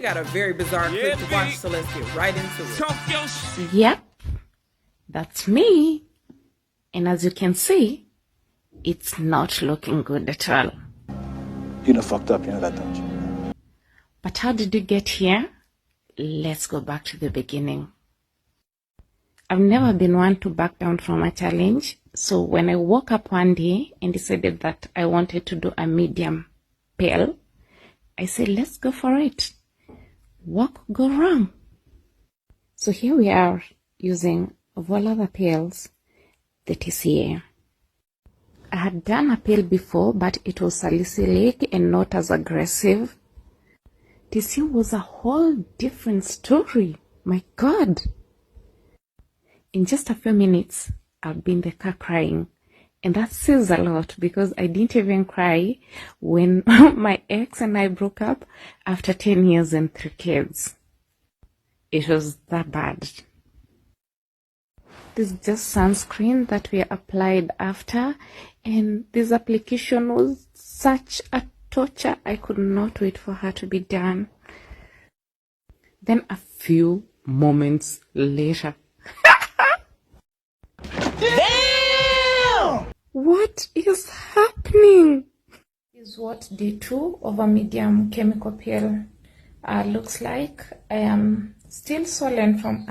got a very bizarre clip to watch, so let's get right into it. Yep, that's me. And as you can see, it's not looking good at all. You done fucked up, you know that, don't you? But how did you get here? Let's go back to the beginning. I've never been one to back down from a challenge. So when I woke up one day and decided that I wanted to do a medium pale, I said, let's go for it. What could go wrong? So here we are using, of all other pails, the TCA. I had done a pale before, but it was salicylic and not as aggressive. TCA was a whole different story. My God. In just a few minutes, I'll be in the car crying. And that says a lot because I didn't even cry when my ex and I broke up after 10 years and 3 kids. It was that bad. This is just sunscreen that we applied after, and this application was such a torture. I could not wait for her to be done. Then a few moments later. Damn! What is happening? This is what day 2 of a medium chemical peel looks like. I am still swollen from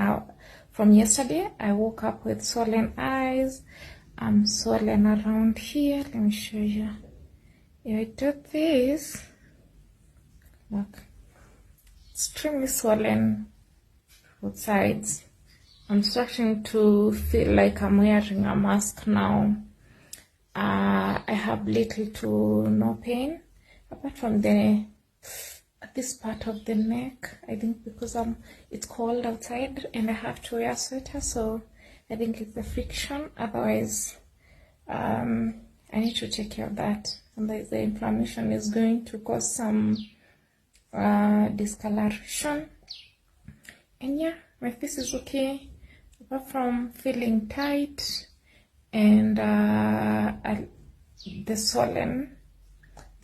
yesterday. I woke up with swollen eyes. I'm swollen around here. Let me show you. Yeah, I did this. Look. Extremely swollen both sides. I'm starting to feel like I'm wearing a mask now. I have little to no pain apart from this part of the neck. I think because it's cold outside and I have to wear a sweater, so I think it's the friction. Otherwise, I need to take care of that. Otherwise, the inflammation is going to cause some discoloration. And yeah, my face is okay apart from feeling tight and the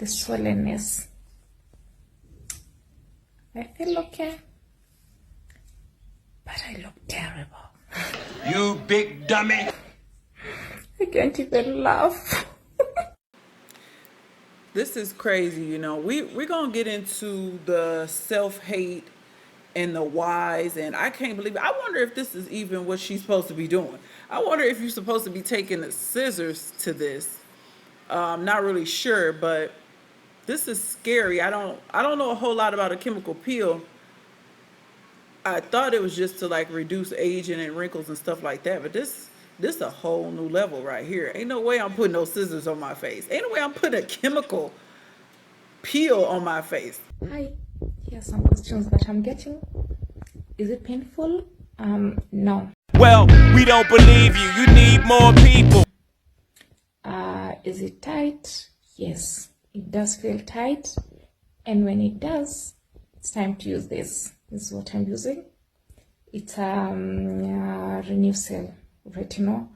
swollenness. I feel okay, but I look terrible. You big dummy! I can't even laugh. This is crazy, you know. We're gonna get into the self-hate and the whys, and I can't believe it. I wonder if this is even what she's supposed to be doing. I wonder if you're supposed to be taking the scissors to this. Not really sure, but this is scary. I don't know a whole lot about a chemical peel. I thought it was just to like reduce aging and wrinkles and stuff like that, but this a whole new level right here. Ain't no way I'm putting no scissors on my face. Ain't no way I'm putting a chemical peel on my face. Hi, here are some questions that I'm getting. Is it painful? No. Well, we don't believe you. You need more people. Is it tight? Yes, it does feel tight. And when it does, it's time to use this. This is what I'm using. It's Renew Cell Retinol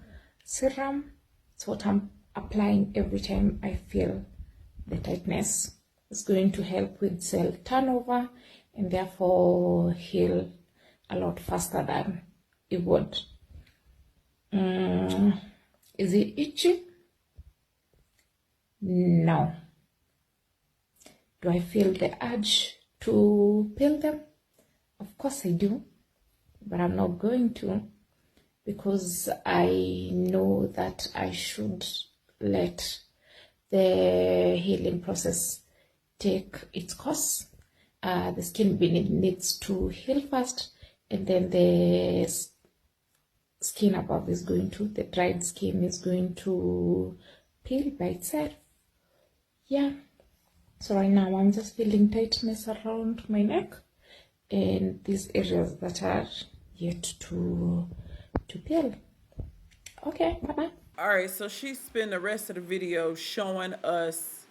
Serum. It's what I'm applying every time I feel the tightness. It's going to help with cell turnover and therefore heal a lot faster than it would. Is it itchy? No. Do I feel the urge to peel them? Of course I do, but I'm not going to because I know that I should let the healing process take its course. The skin needs to heal first, and then the skin above is going to, the dried skin is going to peel by itself. Yeah, so right now I'm just feeling tightness around my neck and these areas that are yet to peel. Okay, bye-bye. All right, so she spent the rest of the video showing us,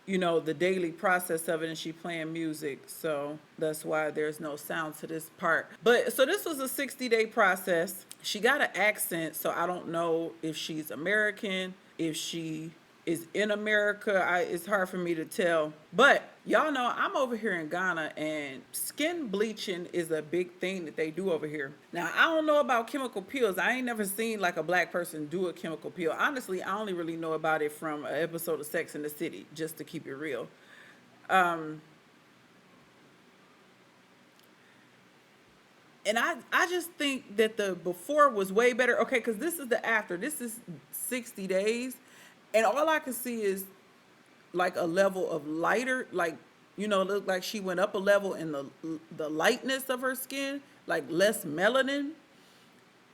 you know, the daily process of it, and she playing music, so that's why there's no sound to this part. But so this was a 60-day process. She got an accent, so I don't know if she's American, if she is in America. It's hard for me to tell. But y'all know I'm over here in Ghana, and skin bleaching is a big thing that they do over here. Now, I don't know about chemical peels. I ain't never seen like a black person do a chemical peel. Honestly, I only really know about it from an episode of Sex in the City, just to keep it real. And I just think that the before was way better. Okay, because this is the after. This is 60 days. And all I can see is like a level of lighter, like, it looked like she went up a level in the lightness of her skin, like less melanin.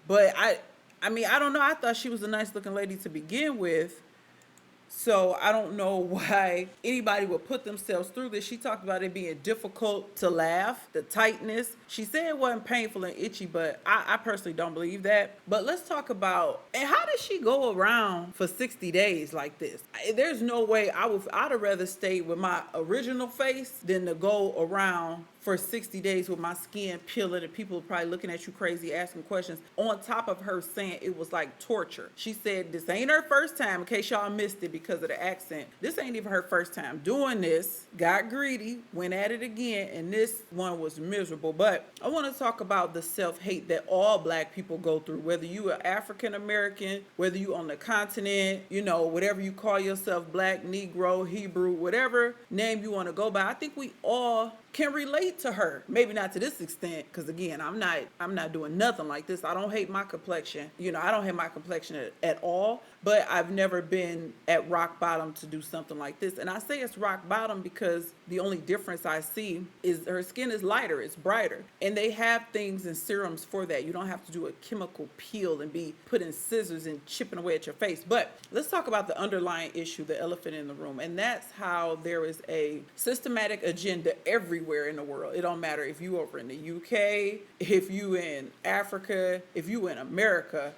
But I mean, I don't know. I thought she was a nice looking lady to begin with. So I don't know why anybody would put themselves through this. She talked about it being difficult to laugh, the tightness. She said it wasn't painful and itchy, but I personally don't believe that. But let's talk about, and how did she go around for 60 days like this? There's no way I'd have rather stay with my original face than to go around for 60 days with my skin peeling and people probably looking at you crazy, asking questions, on top of her saying it was like torture. She said this ain't her first time, in case y'all missed it because of the accent. This ain't even her first time doing this. Got greedy, went at it again, and this one was miserable. But I want to talk about the self-hate that all black people go through, whether you are African American, whether you on the continent, whatever you call yourself, black, Negro, Hebrew, whatever name you want to go by. I think we all can relate to her. Maybe not to this extent, because again, I'm not doing nothing like this. I don't hate my complexion. I don't hate my complexion at all, but I've never been at rock bottom to do something like this. And I say it's rock bottom because the only difference I see is her skin is lighter, it's brighter. And they have things and serums for that. You don't have to do a chemical peel and be putting scissors and chipping away at your face. But let's talk about the underlying issue, the elephant in the room. And that's how there is a systematic agenda everywhere in the world. It don't matter if you over in the UK, if you in Africa, if you in America.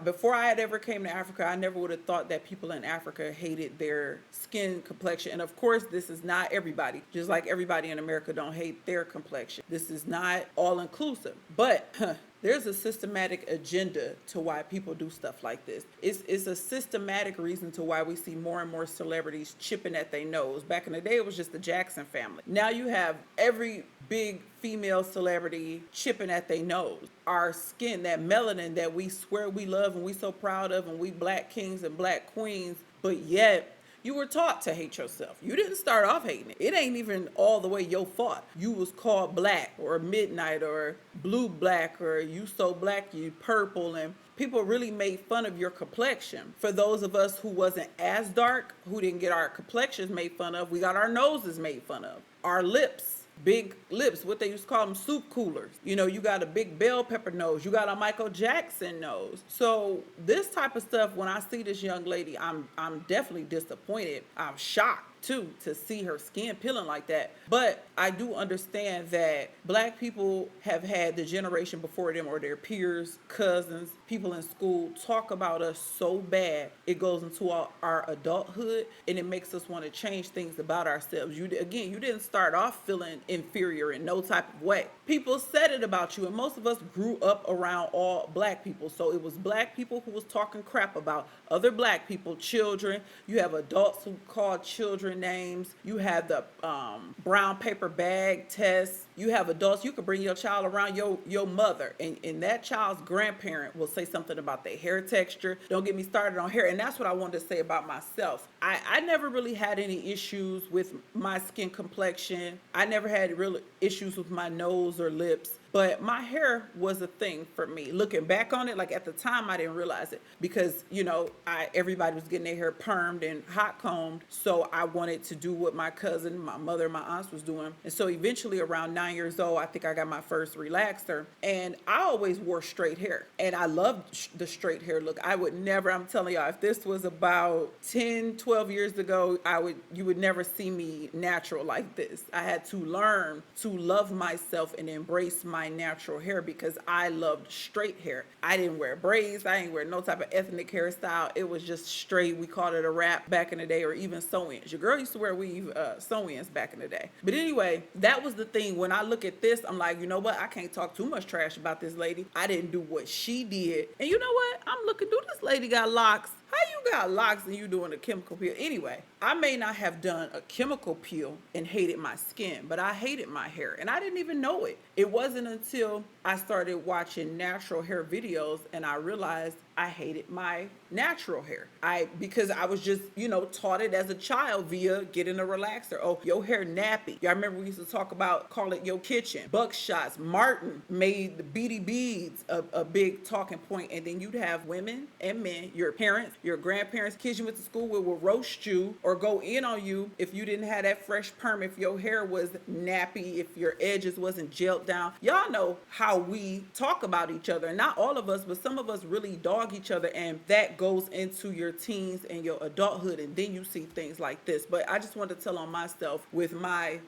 Before I had ever came to Africa, I never would have thought that people in Africa hated their skin complexion. And of course, this is not everybody. Just like everybody in America don't hate their complexion. This is not all inclusive. But there's a systematic agenda to why people do stuff like this. It's a systematic reason to why we see more and more celebrities chipping at their nose. Back in the day, it was just the Jackson family. Now you have every big female celebrity chipping at their nose. Our skin, that melanin that we swear we love and we so proud of, and we black kings and black queens, but yet you were taught to hate yourself. You didn't start off hating it. It ain't even all the way your fault. You was called black or midnight or blue black or you so black you purple, and people really made fun of your complexion. For those of us who wasn't as dark, who didn't get our complexions made fun of, we got our noses made fun of. Our lips. Big lips, what they used to call them, soup coolers. You got a big bell pepper nose. You got a Michael Jackson nose. So this type of stuff, when I see this young lady, I'm definitely disappointed. I'm shocked too to see her skin peeling like that. But I do understand that black people have had the generation before them or their peers, cousins, people in school talk about us so bad it goes into our adulthood, and it makes us want to change things about ourselves. You didn't start off feeling inferior in no type of way. People said it about you, and most of us grew up around all black people. So it was black people who was talking crap about other black people, children. You have adults who call children names. You have the brown paper bag test. You have adults, you could bring your child around your mother, and that child's grandparent will say something about their hair texture. Don't get me started on hair. And that's what I wanted to say about myself. I never really had any issues with my skin complexion. I never had real issues with my nose or lips. But my hair was a thing for me. Looking back on it, like at the time, I didn't realize it because, everybody was getting their hair permed and hot combed. So I wanted to do what my cousin, my mother, my aunts was doing. And so eventually around 9 years old, I think I got my first relaxer. And I always wore straight hair. And I loved the straight hair look. I would never, I'm telling y'all, if this was about 10, 12 years ago, you would never see me natural like this. I had to learn to love myself and embrace my natural hair because I loved straight hair. I didn't wear braids. I didn't wear no type of ethnic hairstyle. It was just straight. We called it a wrap back in the day, or even sew-ins. Your girl used to wear weave sew-ins back in the day. But anyway, that was the thing. When I look at this, I'm like, you know what? I can't talk too much trash about this lady. I didn't do what she did. And you know what? I'm looking through, this lady got locks. How you got locks and you doing a chemical peel. Anyway, I may not have done a chemical peel and hated my skin, but I hated my hair and I didn't even know it. It wasn't until I started watching natural hair videos and I realized I hated my natural hair. Because I was just, taught it as a child via getting a relaxer. Oh, your hair nappy. Y'all remember we used to talk about, call it your kitchen. Buckshots. Martin made the beady beads a big talking point. And then you'd have women and men, your parents, your grandparents, kids you went to school with will roast you or go in on you if you didn't have that fresh perm, if your hair was nappy, if your edges wasn't gelled down. Y'all know how we talk about each other. And not all of us, but some of us really dog each other, and that goes into your teens and your adulthood, and then you see things like this. But I just wanted to tell on myself with my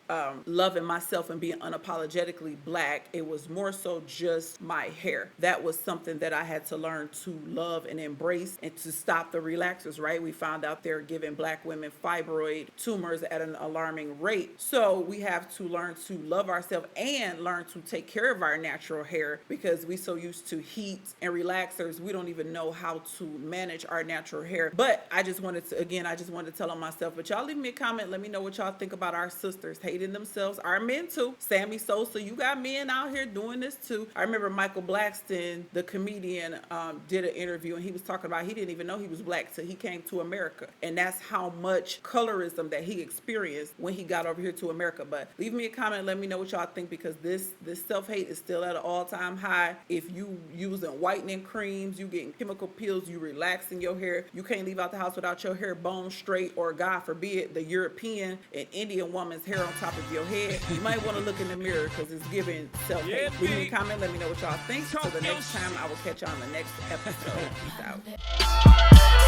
loving myself and being unapologetically black. It was more so just my hair. That was something that I had to learn to love and embrace and to stop the relaxers, right? We found out they're giving black women fibroid tumors at an alarming rate. So we have to learn to love ourselves and learn to take care of our natural hair, because we so used to heat and relaxers, we don't even know how to manage our natural hair. But I just wanted to tell on myself. But y'all leave me a comment. Let me know what y'all think about our sisters hating themselves. Our men too. Sammy Sosa, you got men out here doing this too. I remember Michael Blackston, the comedian, did an interview and he was talking about he didn't even know he was black till he came to America. And that's how much colorism that he experienced when he got over here to America. But leave me a comment. Let me know what y'all think, because this self-hate is still at an all-time high. If you using whitening creams, you getting chemical peels, you relaxing your hair, you can't leave out the house without your hair bone straight, or God forbid the European and Indian woman's hair on top of your head, you might want to look in the mirror, because it's giving self-hate. Yeah, Leave me a comment. Let me know what y'all think. Till the next time, I will catch y'all on the next episode. Peace out.